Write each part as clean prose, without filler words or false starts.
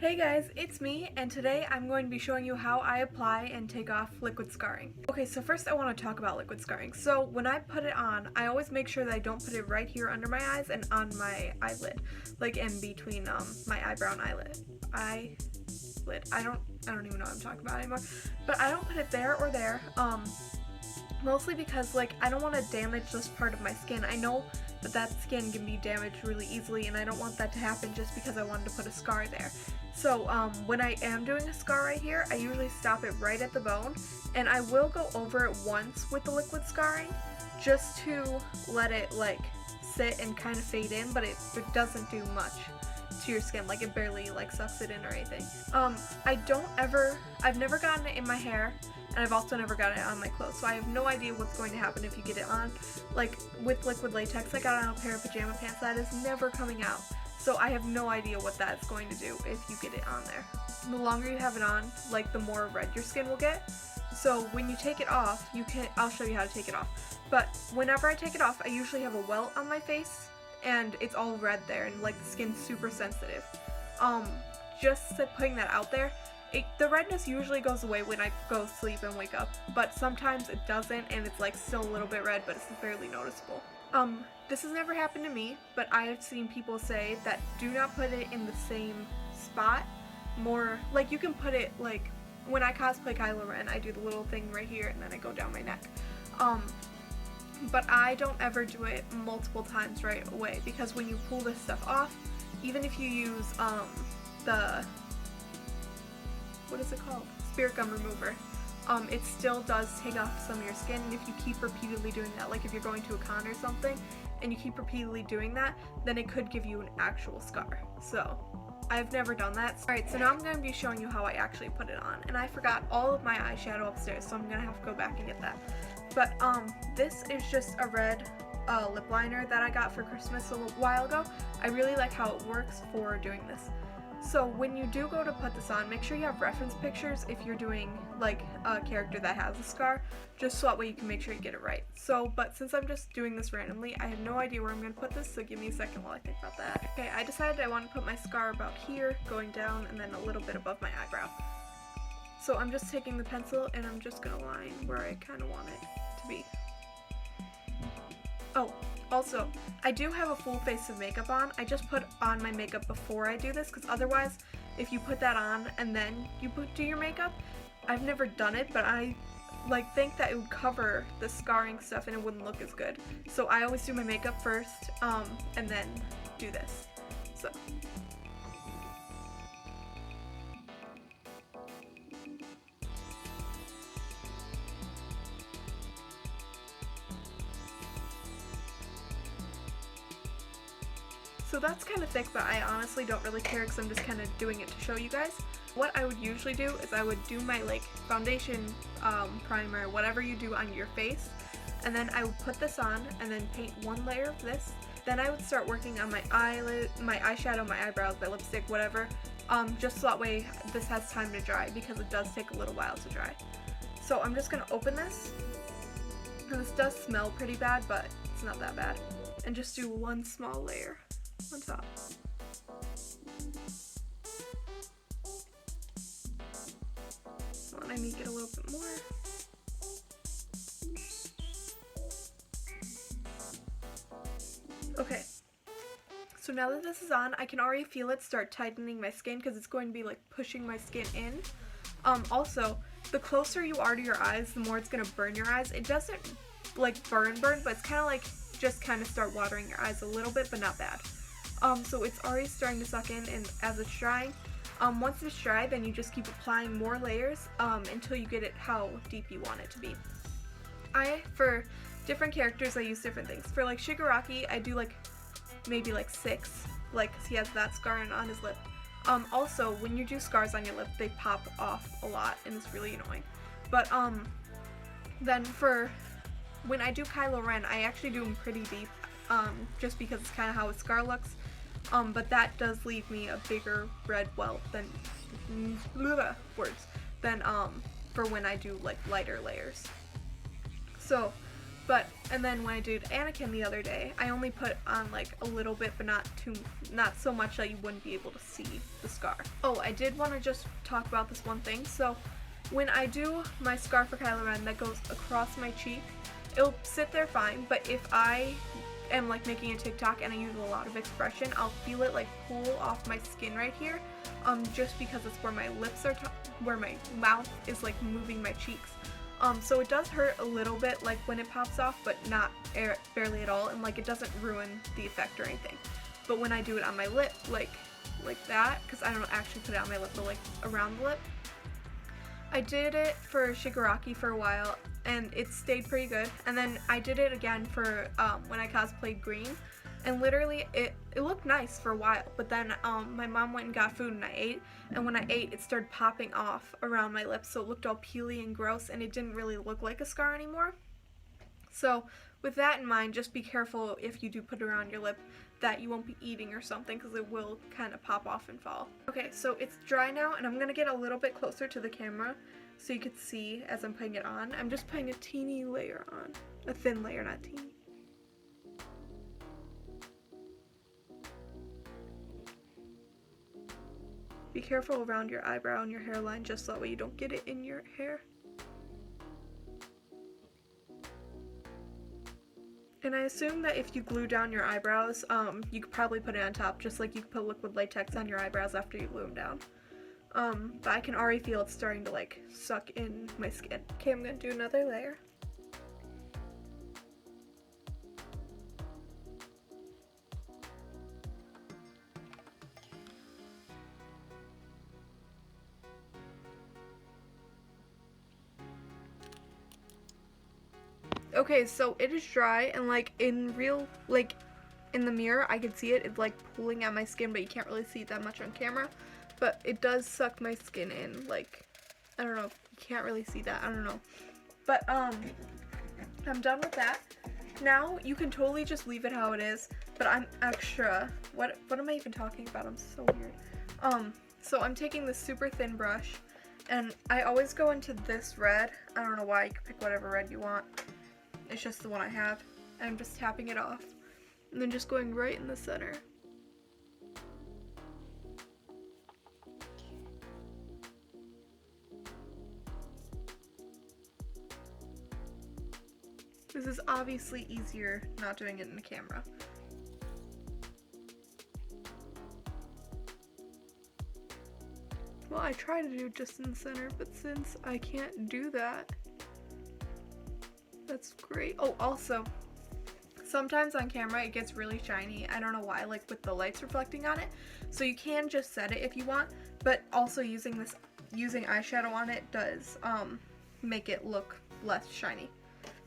Hey guys, it's me, and today I'm going to be showing you how I apply and take off liquid scarring. Okay, so first I want to talk about liquid scarring. So when I put it on, I always make sure that I don't put it right here under my eyes and on my eyelid, like in between my eyebrow and eyelid. I don't even know what I'm talking about anymore. But I don't put it there or there. Mostly because I don't want to damage this part of my skin. I know that skin can be damaged really easily, and I don't want that to happen just because I wanted to put a scar there. So when I am doing a scar right here, I usually stop it right at the bone, and I will go over it once with the liquid scarring just to let it sit and kind of fade in, but it doesn't do much to your skin. It barely sucks it in or anything. I've never gotten it in my hair, and I've also never gotten it on my clothes, so I have no idea what's going to happen if you get it on. With liquid latex, I got on a pair of pajama pants that is never coming out, so I have no idea what that's going to do if you get it on there. The longer you have it on, the more red your skin will get. So when you take it off, I'll show you how to take it off. But whenever I take it off, I usually have a welt on my face, and it's all red there, and the skin's super sensitive. Just putting that out there, the redness usually goes away when I go to sleep and wake up, but sometimes it doesn't, and it's still a little bit red, but it's barely noticeable. This has never happened to me, but I have seen people say that do not put it in the same spot. More, you can put it, when I cosplay Kylo Ren, I do the little thing right here, and then I go down my neck. But I don't ever do it multiple times right away, because when you pull this stuff off, even if you use, what is it called? Spirit gum remover. It still does take off some of your skin, and if you keep repeatedly doing that, if you're going to a con or something, and you keep repeatedly doing that, then it could give you an actual scar. So, I've never done that. Alright, so now I'm going to be showing you how I actually put it on, and I forgot all of my eyeshadow upstairs, so I'm going to have to go back and get that. But, this is just a red lip liner that I got for Christmas a little while ago. I really like how it works for doing this. So when you do go to put this on, make sure you have reference pictures if you're doing a character that has a scar, just so that way you can make sure you get it right. But since I'm just doing this randomly, I have no idea where I'm going to put this, so give me a second while I think about that. Okay, I decided I want to put my scar about here, going down, and then a little bit above my eyebrow. So I'm just taking the pencil, and I'm just going to line where I kind of want it to be. Oh, also, I do have a full face of makeup on. I just put on my makeup before I do this, because otherwise, if you put that on and then you do your makeup, I've never done it, but I think that it would cover the scarring stuff and it wouldn't look as good. So I always do my makeup first, and then do this. So. So that's kind of thick, but I honestly don't really care because I'm just kind of doing it to show you guys. What I would usually do is I would do my foundation, primer, whatever you do on your face, and then I would put this on and then paint one layer of this. Then I would start working on my eyelid, my eyeshadow, my eyebrows, my lipstick, whatever, just so that way this has time to dry, because it does take a little while to dry. So I'm just going to open this, and this does smell pretty bad, but it's not that bad, and just do one small layer on top. And I need to get a little bit more. Okay, so now that this is on, I can already feel it start tightening my skin, because it's going to be pushing my skin in. Also, the closer you are to your eyes, the more it's going to burn your eyes. It doesn't burn, but it's kind of just kind of start watering your eyes a little bit, but not bad. So it's already starting to suck in, and as it's drying, once it's dry, then you just keep applying more layers until you get it how deep you want it to be. For different characters, I use different things. For Shigaraki, I do maybe 6, because he has that scar on his lip. Also, when you do scars on your lip, they pop off a lot, and it's really annoying. But then for when I do Kylo Ren, I actually do them pretty deep, just because it's kind of how his scar looks. But that does leave me a bigger red welt than for when I do lighter layers. So And then when I did Anakin the other day, I only put on like a little bit, but not so much that you wouldn't be able to see the scar. Oh, I did want to just talk about this one thing. So when I do my scar for Kylo Ren that goes across my cheek, it'll sit there fine, but if I am like making a TikTok and I use a lot of expression, I'll feel it like pull off my skin right here, just because it's where my lips are, where my mouth is like moving my cheeks. So it does hurt a little bit like when it pops off, but not barely at all, and like it doesn't ruin the effect or anything. But when I do it on my lip, like that, because I don't actually put it on my lip, but like around the lip, I did it for Shigaraki for a while, and it stayed pretty good. And then I did it again for when I cosplayed Green, and literally it looked nice for a while. But then my mom went and got food and I ate, and when I ate, it started popping off around my lips, so it looked all peely and gross, and it didn't really look like a scar anymore. So with that in mind, just be careful if you do put it around your lip that you won't be eating or something, because it will kind of pop off and fall. Okay, so it's dry now, and I'm going to get a little bit closer to the camera so you could see as I'm putting it on. I'm just putting a teeny layer on. A thin layer, not teeny. Be careful around your eyebrow and your hairline, just so that way you don't get it in your hair. And I assume that if you glue down your eyebrows, you could probably put it on top, just like you could put liquid latex on your eyebrows after you glue them down. But I can already feel it's starting to like suck in my skin. Okay, I'm gonna do another layer. Okay, so it is dry, and like in the mirror I could see it's like pulling at my skin, but you can't really see it that much on camera. But it does suck my skin in, like, I don't know if you can't really see that, I don't know. But I'm done with that. Now you can totally just leave it how it is, but I'm extra, what am I even talking about? I'm so weird. So I'm taking this super thin brush, and I always go into this red. I don't know why, you can pick whatever red you want. It's just the one I have. I'm just tapping it off, and then just going right in the center. This is obviously easier not doing it in the camera. Well, I try to do it just in the center, but since I can't do that, that's great. Oh, also, sometimes on camera it gets really shiny. I don't know why, like with the lights reflecting on it. So you can just set it if you want, but also using eyeshadow on it does make it look less shiny.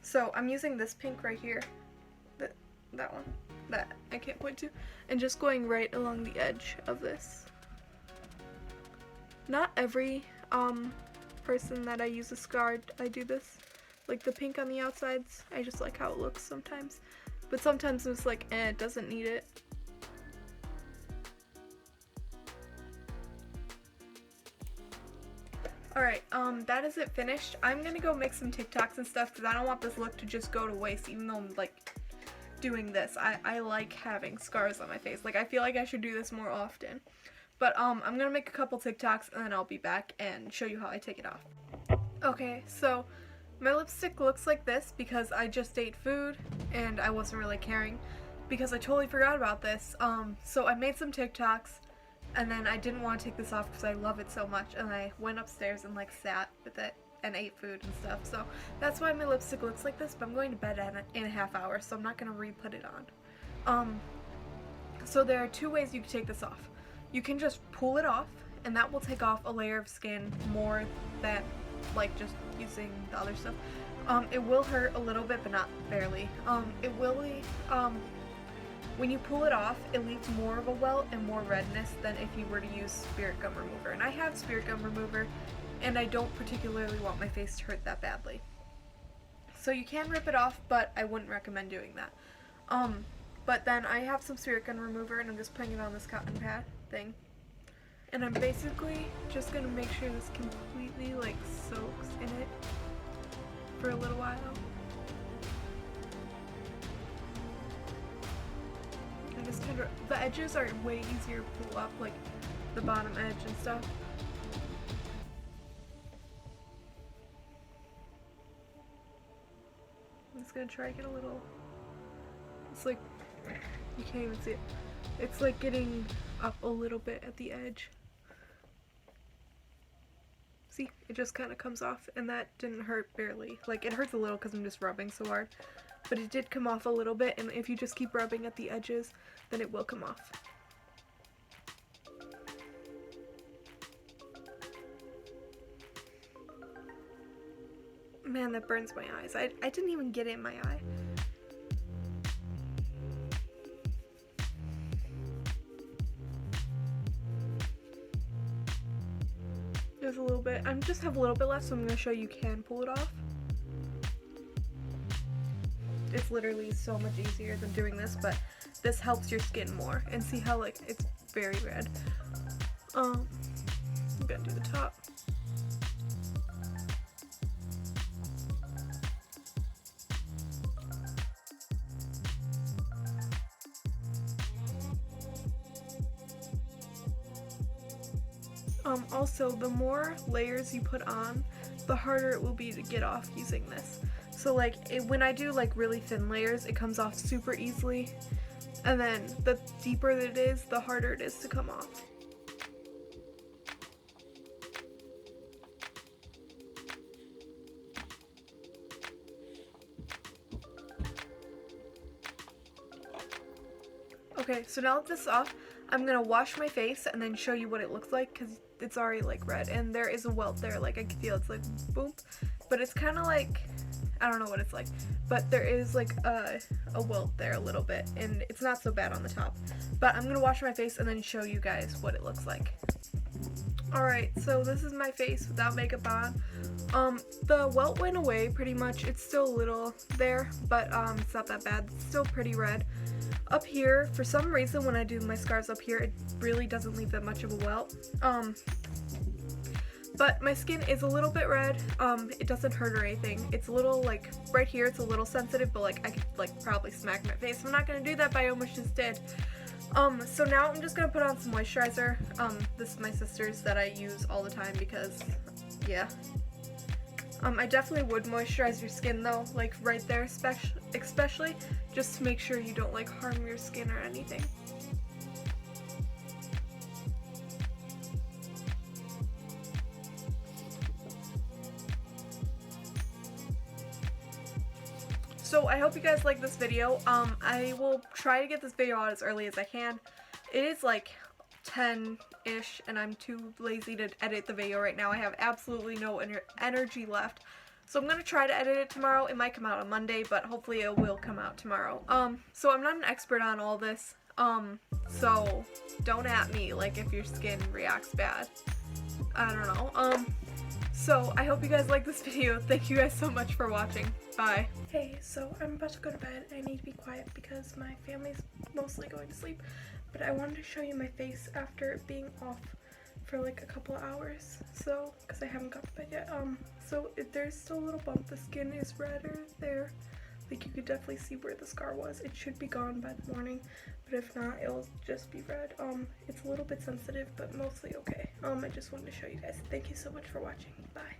So I'm using this pink right here, that one, that I can't point to, and just going right along the edge of this. Not every person that I use a scar, I do this. Like the pink on the outsides, I just like how it looks sometimes. But sometimes it's like, it doesn't need it. Alright, that is it finished. I'm gonna go make some TikToks and stuff because I don't want this look to just go to waste, even though I'm like doing this. I like having scars on my face. Like I feel like I should do this more often. But I'm gonna make a couple TikToks and then I'll be back and show you how I take it off. Okay, so my lipstick looks like this because I just ate food and I wasn't really caring because I totally forgot about this. So I made some TikToks and then I didn't want to take this off because I love it so much, and I went upstairs and like sat with it and ate food and stuff. So that's why my lipstick looks like this, but I'm going to bed in a half hour, so I'm not going to re-put it on. So there are two ways you can take this off. You can just pull it off, and that will take off a layer of skin more than like just using the other stuff. It will hurt a little bit, but not barely. When you pull it off, it leaves more of a welt and more redness than if you were to use Spirit Gum Remover. And I have Spirit Gum Remover, and I don't particularly want my face to hurt that badly. So you can rip it off, but I wouldn't recommend doing that. But then I have some Spirit Gum Remover, and I'm just putting it on this cotton pad thing. And I'm basically just gonna make sure this completely like soaks in it for a little while. just kind of, the edges are way easier to pull up, like the bottom edge and stuff. I'm just gonna try to get a little, it's like, you can't even see it. It's like getting up a little bit at the edge. See, it just kind of comes off, and that didn't hurt barely. Like, it hurts a little because I'm just rubbing so hard, but it did come off a little bit, and if you just keep rubbing at the edges, then it will come off. Man, that burns my eyes. I didn't even get it in my eye. There's a little bit. I just have a little bit left, so I'm going to show you can pull it off. It's literally so much easier than doing this, but this helps your skin more. And see how, like, it's very red. I'm going to do the top. Also, the more layers you put on, the harder it will be to get off using this. So like, when I do like really thin layers, it comes off super easily, and then the deeper that it is, the harder it is to come off. Okay, so now that this is off, I'm gonna wash my face and then show you what it looks like, because it's already like red and there is a welt there. Like, I can feel it's like boom, but it's kind of like, I don't know what it's like, but there is like a welt there a little bit, and it's not so bad on the top. But I'm gonna wash my face and then show you guys what it looks like. Alright, so this is my face without makeup on. The welt went away pretty much. It's still a little there, but it's not that bad. It's still pretty red. Up here, for some reason when I do my scars up here, it really doesn't leave that much of a welt. But my skin is a little bit red. It doesn't hurt or anything. It's a little, like, right here it's a little sensitive, but like I could like probably smack my face. I'm not gonna do that, but I almost just did. So now I'm just gonna put on some moisturizer. This is my sister's that I use all the time because, yeah. I definitely would moisturize your skin though, like right there especially, just to make sure you don't like harm your skin or anything. So I hope you guys like this video. I will try to get this video out as early as I can. It is like 10-ish and I'm too lazy to edit the video right now. I have absolutely no energy left. So I'm going to try to edit it tomorrow. It might come out on Monday, but hopefully it will come out tomorrow. So I'm not an expert on all this. So don't at me like if your skin reacts bad. I don't know. So I hope you guys like this video. Thank you guys so much for watching. Bye. Hey, so I'm about to go to bed. I need to be quiet because my family's mostly going to sleep. But I wanted to show you my face after it being off for like a couple of hours. So, because I haven't got to bed yet. So there's still a little bump. The skin is redder there. Like, you could definitely see where the scar was. It should be gone by the morning, but if not, it'll just be red. It's a little bit sensitive, but mostly okay. I just wanted to show you guys. Thank you so much for watching. Bye.